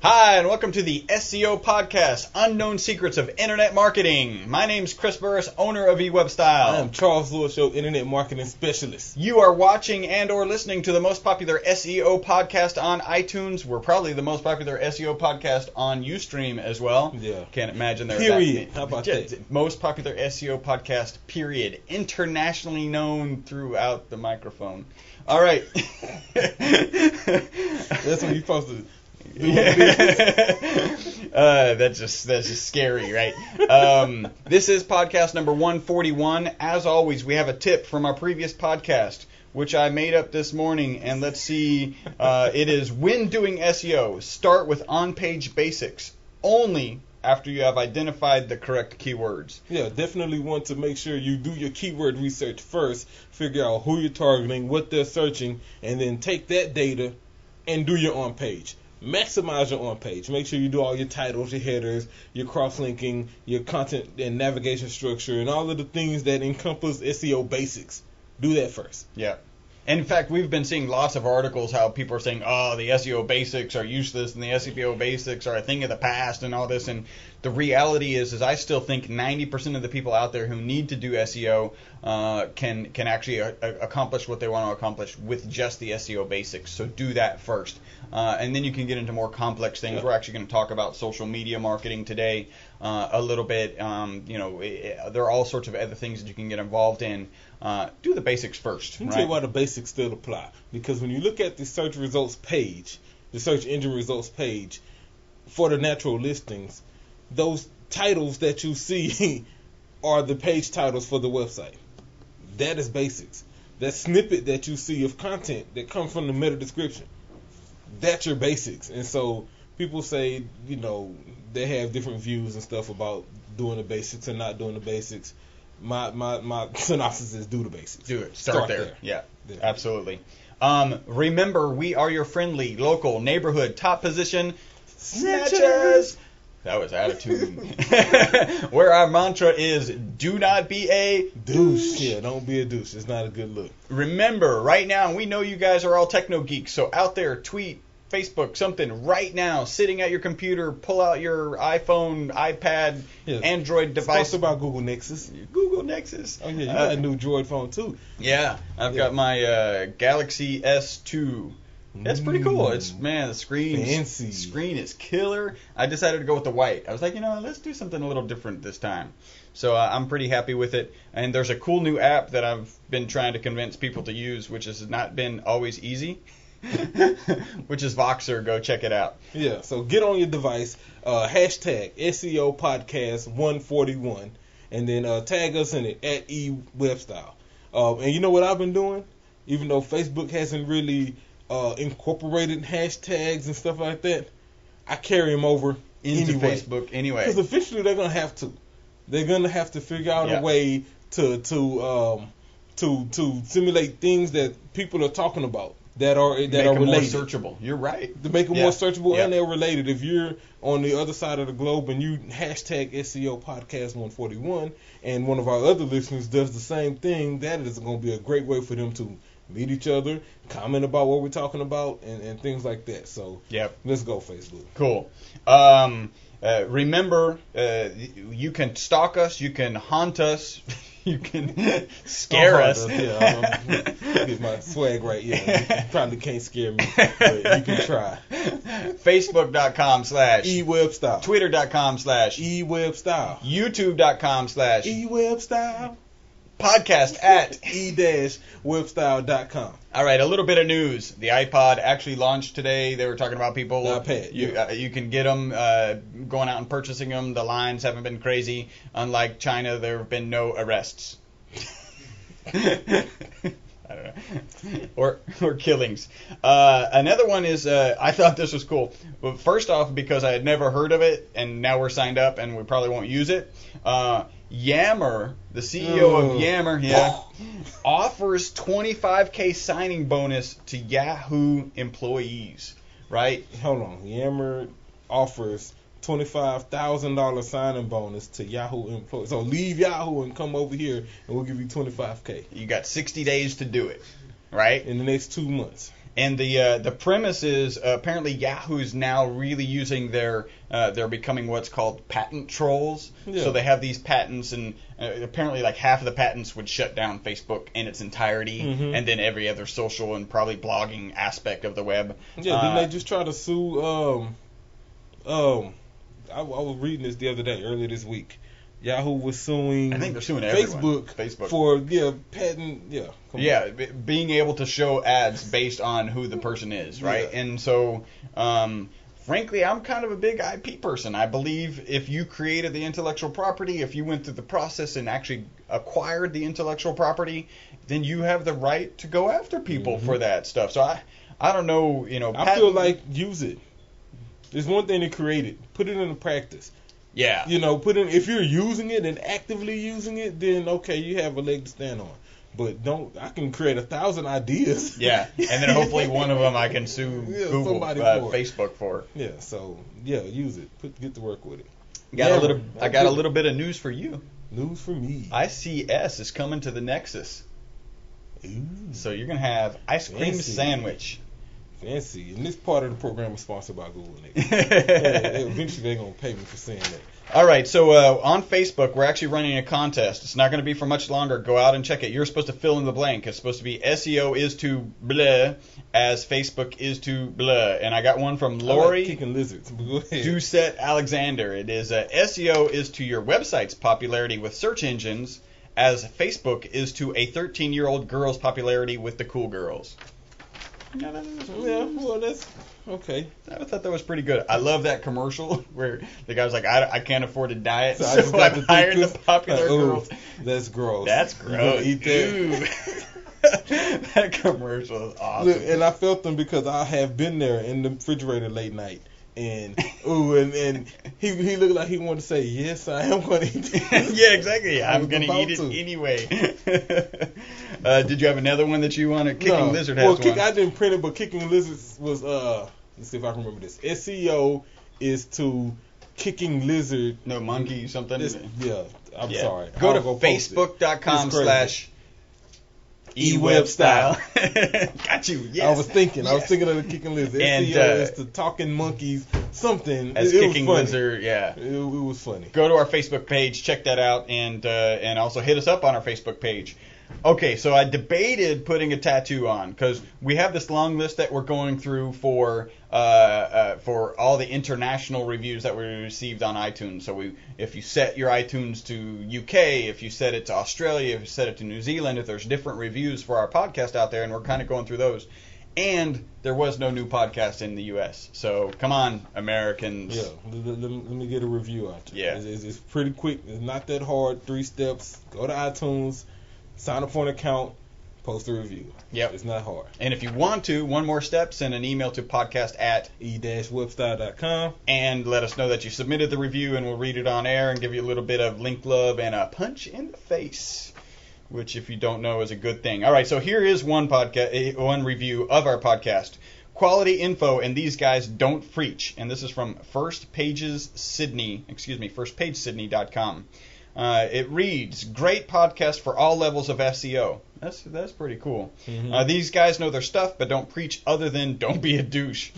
Hi, and welcome to the SEO podcast, Unknown Secrets of Internet Marketing. My name's Chris Burris, owner of eWebStyle. I am Charles Lewis, your Internet Marketing Specialist. You are watching and or listening to the most popular SEO podcast on iTunes. We're probably the most popular SEO podcast on Ustream as well. Yeah. Can't imagine there Period. How about that? Most popular SEO podcast, period. Internationally known throughout the microphone. All right. That's what you're supposed to... That's just scary, right? This is podcast number 141. As always, we have a tip from our previous podcast, which I made up this morning, and let's see. It is when doing SEO, start with on-page basics only after you have identified the correct keywords. Yeah, definitely want to make sure you do your keyword research first, figure out who you're targeting, what they're searching, and then take that data and do your on-page. Maximize your on-page. Make sure you do all your titles, your headers, your cross-linking, your content and navigation structure, and all of the things that encompass SEO basics. Do that first. Yeah. And in fact, we've been seeing lots of articles how people are saying, oh, the SEO basics are useless and the SEO basics are a thing of the past and all this. And the reality is I still think 90% of the people out there who need to do SEO can actually accomplish what they want to accomplish with just the SEO basics. So do that first. And then you can get into more complex things. Yep. We're actually going to talk about social media marketing today a little bit. There are all sorts of other things that you can get involved in. Do the basics first. Let me tell you why the basics still apply. Because when you look at the search results page, the search engine results page for the natural listings, those titles that you see are the page titles for the website. That is basics. That snippet that you see of content that comes from the meta description, that's your basics. And so people say, they have different views and stuff about doing the basics and not doing the basics. My synopsis is do the basics. Do it. Start there. Yeah, absolutely. Remember, we are your friendly, local, neighborhood, top position snatchers. That was attitude. Where our mantra is, do not be a douche. Yeah, don't be a douche. It's not a good look. Remember, right now, we know you guys are all techno geeks, so out there, tweet, Facebook, something right now, sitting at your computer, pull out your iPhone, iPad, Android device. It's about Google Nexus. Google Nexus. Oh, yeah, you got a new Droid phone, too. Yeah, I've got my Galaxy S2. That's pretty cool. The screen is killer. I decided to go with the white. I was like, let's do something a little different this time. So I'm pretty happy with it. And there's a cool new app that I've been trying to convince people to use, which has not been always easy, which is Voxer. Go check it out. Yeah, so get on your device, hashtag SEO Podcast 141, and then tag us in it at eWebStyle. And you know what I've been doing? Even though Facebook hasn't really incorporated hashtags and stuff like that, I carry them over into Facebook anyway. Because eventually they're gonna have to. They're gonna have to figure out a way to simulate things that people are talking about that are related. More searchable. You're right. To make them more searchable and they're related. If you're on the other side of the globe and you hashtag SEO Podcast 141 and one of our other listeners does the same thing, that is going to be a great way for them to meet each other, comment about what we're talking about, and things like that. So let's go, Facebook. Cool. Remember, you can stalk us, you can haunt us, you can scare us. Yeah, get my swag right. Yeah, you probably can't scare me, but you can try. Facebook.com/eWebStyle, Twitter.com/eWebStyle, YouTube.com/eWebStyle, podcast at e-webstyle.com. All right, a little bit of news. The iPod actually launched today. They were talking about people. iPad, you can get them, going out and purchasing them. The lines haven't been crazy. Unlike China, there have been no arrests. I don't know. Or killings. Another one is, I thought this was cool. Well, first off, because I had never heard of it, and now we're signed up, and we probably won't use it. Yammer, the CEO of Yammer, offers $25K signing bonus to Yahoo employees. Right? Hold on. Yammer offers $25,000 signing bonus to Yahoo employees. So leave Yahoo and come over here, and we'll give you $25K. You got 60 days to do it. Right? In the next 2 months. And the premise is apparently Yahoo's now really using they're becoming what's called patent trolls. Yeah. So they have these patents, and apparently like half of the patents would shut down Facebook in its entirety, and then every other social and probably blogging aspect of the web. Yeah, didn't they just try to sue? I was reading this the other day, earlier this week. Yahoo was suing. I think they're suing everyone. Facebook for patent. Yeah, being able to show ads based on who the person is, right? Yeah. And so, frankly, I'm kind of a big IP person. I believe if you created the intellectual property, if you went through the process and actually acquired the intellectual property, then you have the right to go after people for that stuff. So I don't know, I feel like use it. There's one thing to create it, put it into practice. Yeah. If you're using it and actively using it, then okay, you have a leg to stand on. But I can create 1,000 ideas. Yeah, and then hopefully one of them I can sue Google, Facebook for. Yeah, so use it. Get to work with it. I got a little bit of news for you. News for me. ICS is coming to the Nexus. Ooh. So you're gonna have ice cream Fancy. sandwich. Fancy. And this part of the program is sponsored by Google. Eventually they're going to pay me for saying that. All right, so on Facebook, we're actually running a contest. It's not going to be for much longer. Go out and check it. You're supposed to fill in the blank. It's supposed to be SEO is to blah as Facebook is to blah. And I got one from Lori kicking lizards. Go ahead. Doucette Alexander. It is SEO is to your website's popularity with search engines as Facebook is to a 13-year-old girl's popularity with the cool girls. Yeah, well, that's okay. I thought that was pretty good. I love that commercial where the guy's like, I can't afford a diet, so I just got to hired think the popular girls. That's gross. That's gross. Eat that. That commercial is awesome. Look, and I felt them because I have been there in the refrigerator late night. And he looked like he wanted to say, yes, I am going to eat it. Yeah, exactly. I'm going to eat it anyway. Did you have another one that you wanted? Kicking Lizard has one. I didn't print it, but Kicking Lizards was, let's see if I can remember this. SEO is to Kicking Lizard. No, monkey something. I'm sorry. Go to facebook.com/ewebstyle. Got you. Yes. I was thinking of the Kicking Lizard. And SEO is to Talking Monkeys something. As Kicking Lizard, yeah. It was funny. Go to our Facebook page, check that out, and also hit us up on our Facebook page. Okay, so I debated putting a tattoo on because we have this long list that we're going through for all the international reviews that we received on iTunes. So if you set your iTunes to UK, if you set it to Australia, if you set it to New Zealand, if there's different reviews for our podcast out there, and we're kind of going through those. And there was no new podcast in the U.S. So come on, Americans. Yeah, let me get a review out there. Yeah. It's pretty quick. It's not that hard. 3 steps. Go to iTunes. Sign up for an account, post a review. Yep. It's not hard. And if you want to, one more step, send an email to podcast@e-webstyle.com and let us know that you submitted the review, and we'll read it on air and give you a little bit of link love and a punch in the face, which, if you don't know, is a good thing. All right, so here is one review of our podcast. Quality info, and these guys don't preach. And this is from firstpagesydney.com. It reads, great podcast for all levels of SEO. That's pretty cool. Mm-hmm. These guys know their stuff, but don't preach other than don't be a douche.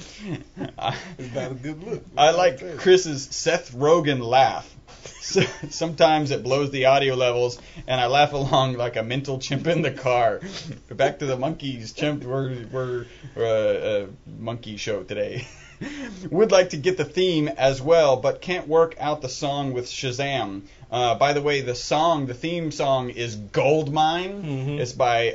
It's not a good look. I like Chris's Seth Rogen laugh. Sometimes it blows the audio levels, and I laugh along like a mental chimp in the car. Back to the monkeys, chimp. We're a monkey show today. Would like to get the theme as well, but can't work out the song with Shazam. By the way, the theme song is Goldmine. Mm-hmm. It's by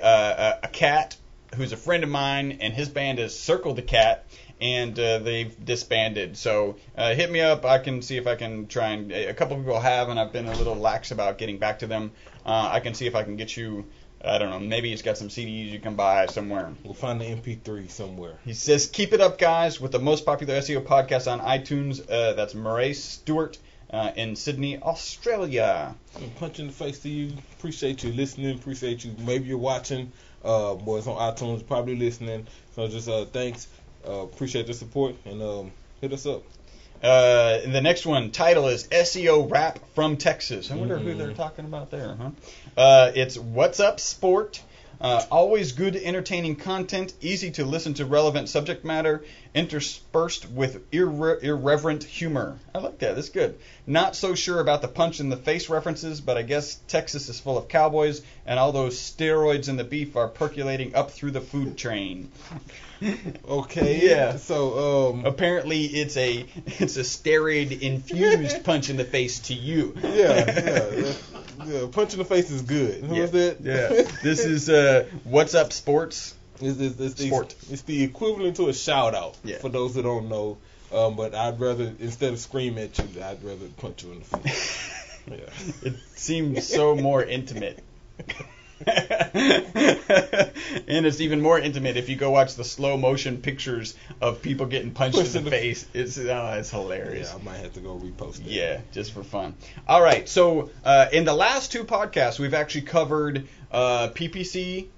a cat who's a friend of mine, and his band is Circle the Cat, and they've disbanded. So hit me up. I can see if I can try and... A couple people have, and I've been a little lax about getting back to them. I can see if I can get you... I don't know, maybe he's got some CDs you can buy somewhere. We'll find the MP3 somewhere. He says, keep it up, guys, with the most popular SEO podcast on iTunes. That's Murray Stewart in Sydney, Australia. Punch in the face to you. Appreciate you listening. Appreciate you. Maybe you're watching. Boys on iTunes, probably listening. So just thanks. Appreciate the support, and hit us up. And the next one, title is SEO Rap from Texas. I wonder who they're talking about there, huh? It's What's Up Sport. Always good, entertaining content, easy to listen to relevant subject matter, interspersed with irreverent humor. I like that. That's good. Not so sure about the punch in the face references, but I guess Texas is full of cowboys, and all those steroids in the beef are percolating up through the food train. Okay. Yeah. So apparently it's a steroid infused punch in the face to you. Yeah. Punch in the face is good. Who was that? Yeah. This is What's Up Sports. It's the equivalent to a shout out for those that don't know. But I'd rather, instead of scream at you, I'd rather punch you in the face. Yeah. It seems so more intimate. And it's even more intimate if you go watch the slow motion pictures of people getting punched in the face. It's hilarious. Yeah, I might have to go repost that. Yeah, just for fun. All right, so in the last two podcasts, we've actually covered PPC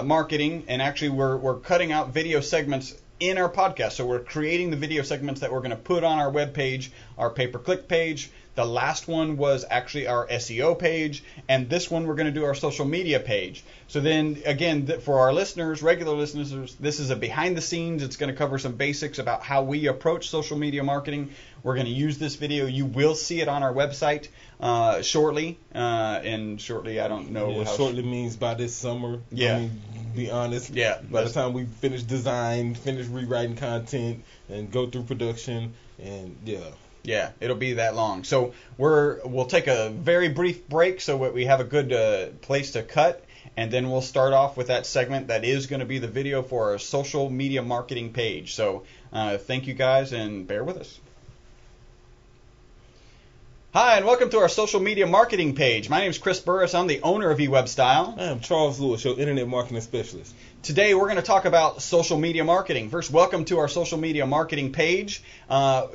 marketing, and actually we're cutting out video segments in our podcast. So we're creating the video segments that we're going to put on our webpage, our pay-per-click page. The last one was actually our SEO page, and this one we're going to do our social media page. So then, again, for our listeners, regular listeners, this is a behind the scenes. It's going to cover some basics about how we approach social media marketing. We're going to use this video. You will see it on our website shortly. And shortly, I don't know how. Shortly means by this summer. Yeah. I mean, be honest. Yeah. By the time we finish design, finish rewriting content, and go through production, and Yeah, it'll be that long. So we'll take a very brief break so we have a good place to cut, and then we'll start off with that segment that is going to be the video for our social media marketing page. So thank you guys, and bear with us. Hi, and welcome to our social media marketing page. My name is Chris Burris. I'm the owner of eWebStyle. I am Charles Lewis, your internet marketing specialist. Today we're going to talk about social media marketing. First, welcome to our social media marketing page.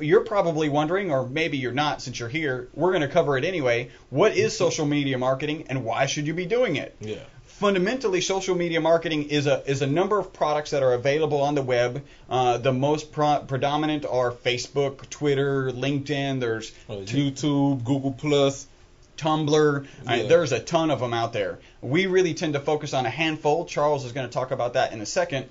You're probably wondering, or maybe you're not since you're here, we're going to cover it anyway. What is social media marketing, and why should you be doing it? Yeah. Fundamentally, social media marketing is a number of products that are available on the web. The most predominant are Facebook, Twitter, LinkedIn. There's YouTube, Google Plus, Tumblr. There's a ton of them out there. We really tend to focus on a handful. Charles is going to talk about that in a second.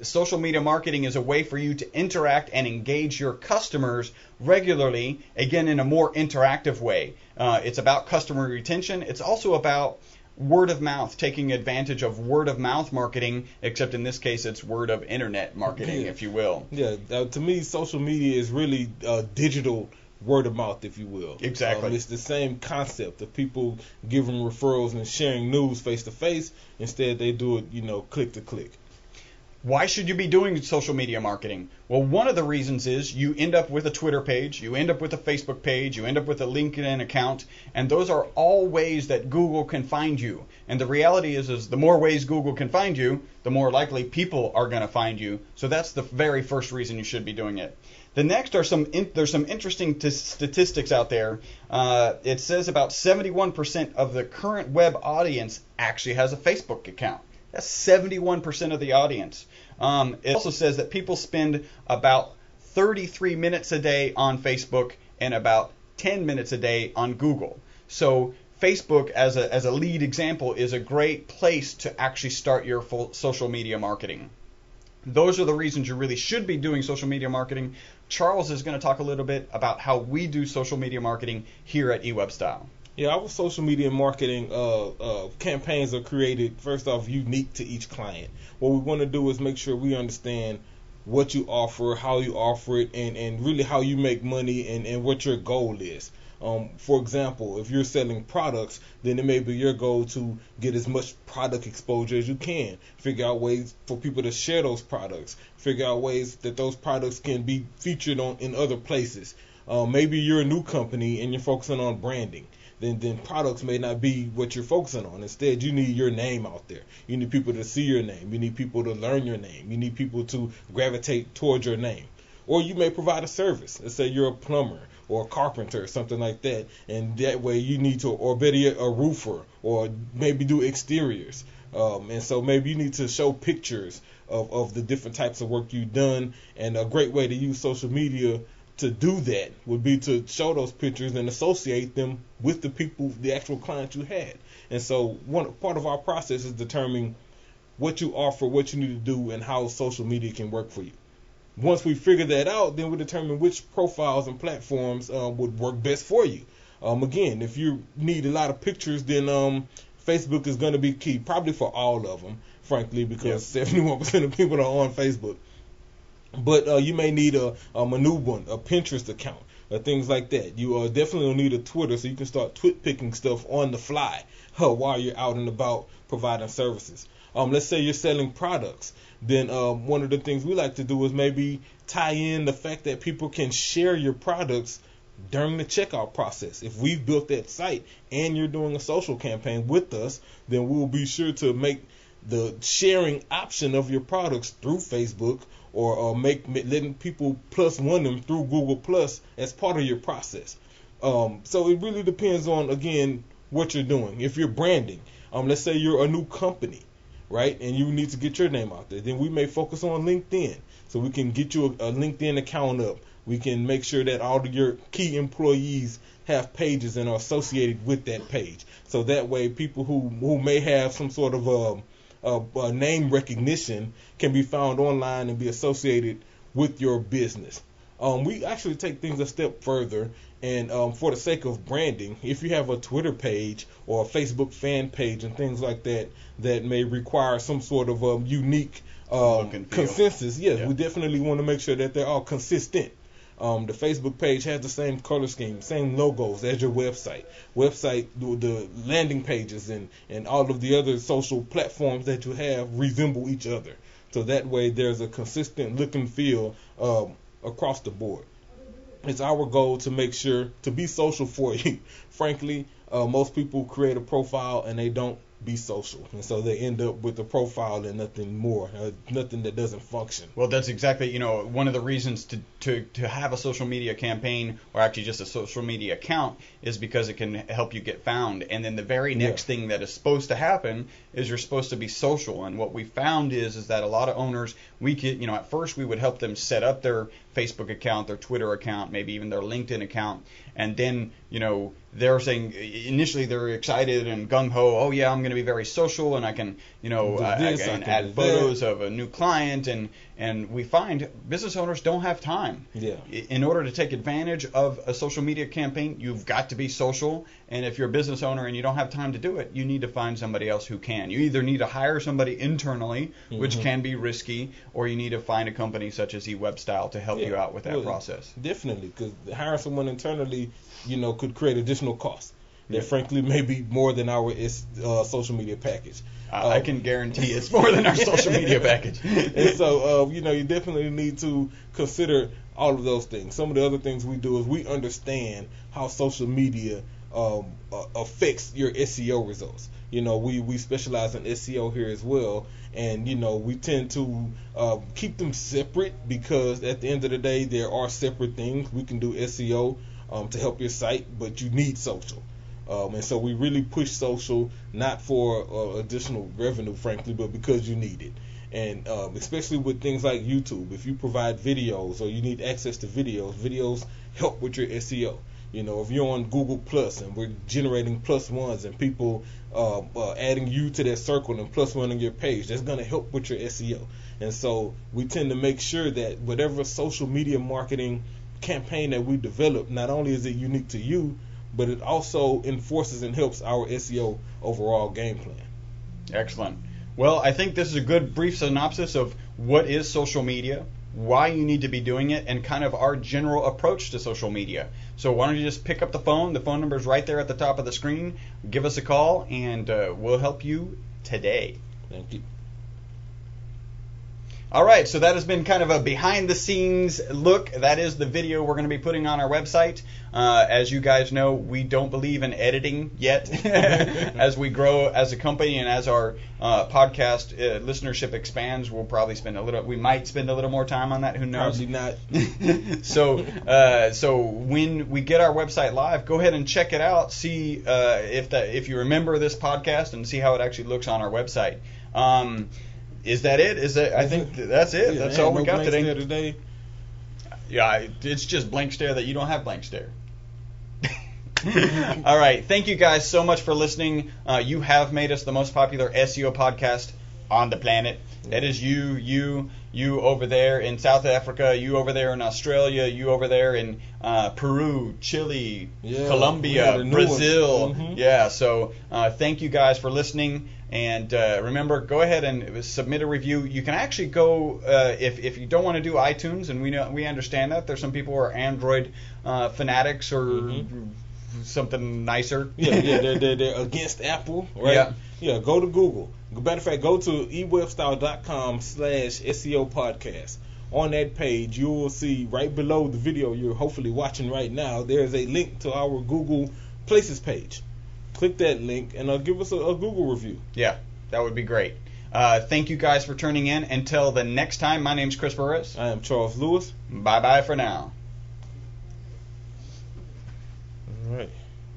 Social media marketing is a way for you to interact and engage your customers regularly, again, in a more interactive way. It's about customer retention. It's also about word of mouth, taking advantage of word of mouth marketing, except in this case it's word of internet marketing, if you will. Yeah, to me, social media is really digital word of mouth, if you will. Exactly. It's the same concept of people giving referrals and sharing news face to face. Instead, they do it, click to click. Why should you be doing social media marketing? Well, one of the reasons is you end up with a Twitter page, you end up with a Facebook page, you end up with a LinkedIn account, and those are all ways that Google can find you. And the reality is the more ways Google can find you, the more likely people are going to find you. So that's the very first reason you should be doing it. The next are there's some interesting statistics out there. It says about 71% of the current web audience actually has a Facebook account. That's 71% of the audience. It also says that people spend about 33 minutes a day on Facebook and about 10 minutes a day on Google. So Facebook, as a lead example, is a great place to actually start your full social media marketing. Those are the reasons you really should be doing social media marketing. Charles is going to talk a little bit about how we do social media marketing here at eWebStyle. Yeah, our social media marketing campaigns are created, first off, unique to each client. What we want to do is make sure we understand what you offer, how you offer it, and really how you make money and what your goal is. For example, if you're selling products, then it may be your goal to get as much product exposure as you can. Figure out ways for people to share those products. Figure out ways that those products can be featured in other places. Maybe you're a new company and you're focusing on branding. Then products may not be what you're focusing on. Instead, you need your name out there. You need people to see your name. You need people to learn your name. You need people to gravitate towards your name. Or you may provide a service. Let's say you're a plumber or a carpenter or something like that, and that way you need to, or better yet, a roofer, or maybe do exteriors. And so maybe you need to show pictures of the different types of work you've done, and a great way to use social media to do that would be to show those pictures and associate them with the people, the actual clients you had. And so part of our process is determining what you offer, what you need to do, and how social media can work for you. Once we figure that out, then we determine which profiles and platforms would work best for you. Again, if you need a lot of pictures, then Facebook is going to be key, probably for all of them, frankly, because 71% of people are on Facebook. But you may need a new one, a Pinterest account, or things like that. You definitely will need a Twitter so you can start picking stuff on the fly while you're out and about providing services. Let's say you're selling products. Then one of the things we like to do is maybe tie in the fact that people can share your products during the checkout process. If we've built that site and you're doing a social campaign with us, then we'll be sure to make the sharing option of your products through Facebook or letting people +1 them through Google Plus as part of your process. So it really depends on, again, what you're doing. If you're branding, let's say you're a new company, right, and you need to get your name out there, then we may focus on LinkedIn. So we can get you a LinkedIn account up. We can make sure that all of your key employees have pages and are associated with that page. So that way people who may have some sort of name recognition can be found online and be associated with your business. We actually take things a step further, and for the sake of branding, if you have a Twitter page or a Facebook fan page and things like that that may require some sort of unique consensus, we definitely want to make sure that they're all consistent. The Facebook page has the same color scheme, same logos as your website. The landing pages and all of the other social platforms that you have resemble each other. So that way there's a consistent look and feel across the board. It's our goal to make sure to be social for you. Frankly, most people create a profile and they don't be social, and so they end up with a profile and nothing more, nothing that doesn't function. Well, that's exactly, one of the reasons to have a social media campaign, or actually just a social media account, is because it can help you get found. And then the very next thing that is supposed to happen is you're supposed to be social. And what we found is that a lot of owners, we could, at first we would help them set up their Facebook account, their Twitter account, maybe even their LinkedIn account, and then they're saying initially they're excited and gung-ho, oh yeah, I'm going to be very social and I can I can add photos of a new client, and we find business owners don't have time. In order to take advantage of a social media campaign, you've got to be social, and if you're a business owner and you don't have time to do it, you need to find somebody else who can. You either need to hire somebody internally, which can be risky, or you need to find a company such as eWebStyle to help you out with that process. Definitely, because hiring someone internally, could create additional costs that frankly may be more than our social media package. I can guarantee it's more than our social media package. And so, you definitely need to consider all of those things. Some of the other things we do is we understand how social media affects your SEO results. We specialize in SEO here as well, and we tend to keep them separate because at the end of the day there are separate things. We can do SEO to help your site, but you need social. And so we really push social, not for additional revenue, frankly, but because you need it. And especially with things like YouTube, if you provide videos or you need access to videos help with your SEO. If you're on Google Plus and we're generating +1s and people adding you to that circle and +1 on your page, that's going to help with your SEO. And so we tend to make sure that whatever social media marketing campaign that we develop, not only is it unique to you, but it also enforces and helps our SEO overall game plan. Excellent. Well, I think this is a good brief synopsis of what is social media, why you need to be doing it, and kind of our general approach to social media. So why don't you just pick up the phone? The phone number is right there at the top of the screen. Give us a call, and we'll help you today. Thank you. All right, so that has been kind of a behind-the-scenes look. That is the video we're going to be putting on our website. As you guys know, we don't believe in editing yet. As we grow as a company and as our podcast listenership expands, we might spend a little more time on that. Who knows? Probably not. So when we get our website live, go ahead and check it out. See if you remember this podcast and see how it actually looks on our website. Is that it? I think that's it. Yeah, that's all we got today. Yeah, it's just blank stare that you don't have blank stare. All right. Thank you guys so much for listening. You have made us the most popular SEO podcast on the planet. That is you over there in South Africa, you over there in Australia, you over there in Peru, Chile, Colombia, Brazil. Yeah, so thank you guys for listening. And remember, go ahead and submit a review. You can actually go if you don't want to do iTunes, and we understand that there's some people who are Android fanatics or something nicer. They're against Apple, right? Yeah, go to Google. Matter of fact, go to ewebstyle.com/SEO podcast. On that page, you will see right below the video you're hopefully watching right now, there's a link to our Google Places page. Click that link and give us a Google review. Yeah, that would be great. Thank you guys for tuning in. Until the next time, my name's Chris Perez. I am Charles Lewis. Bye-bye for now. All right.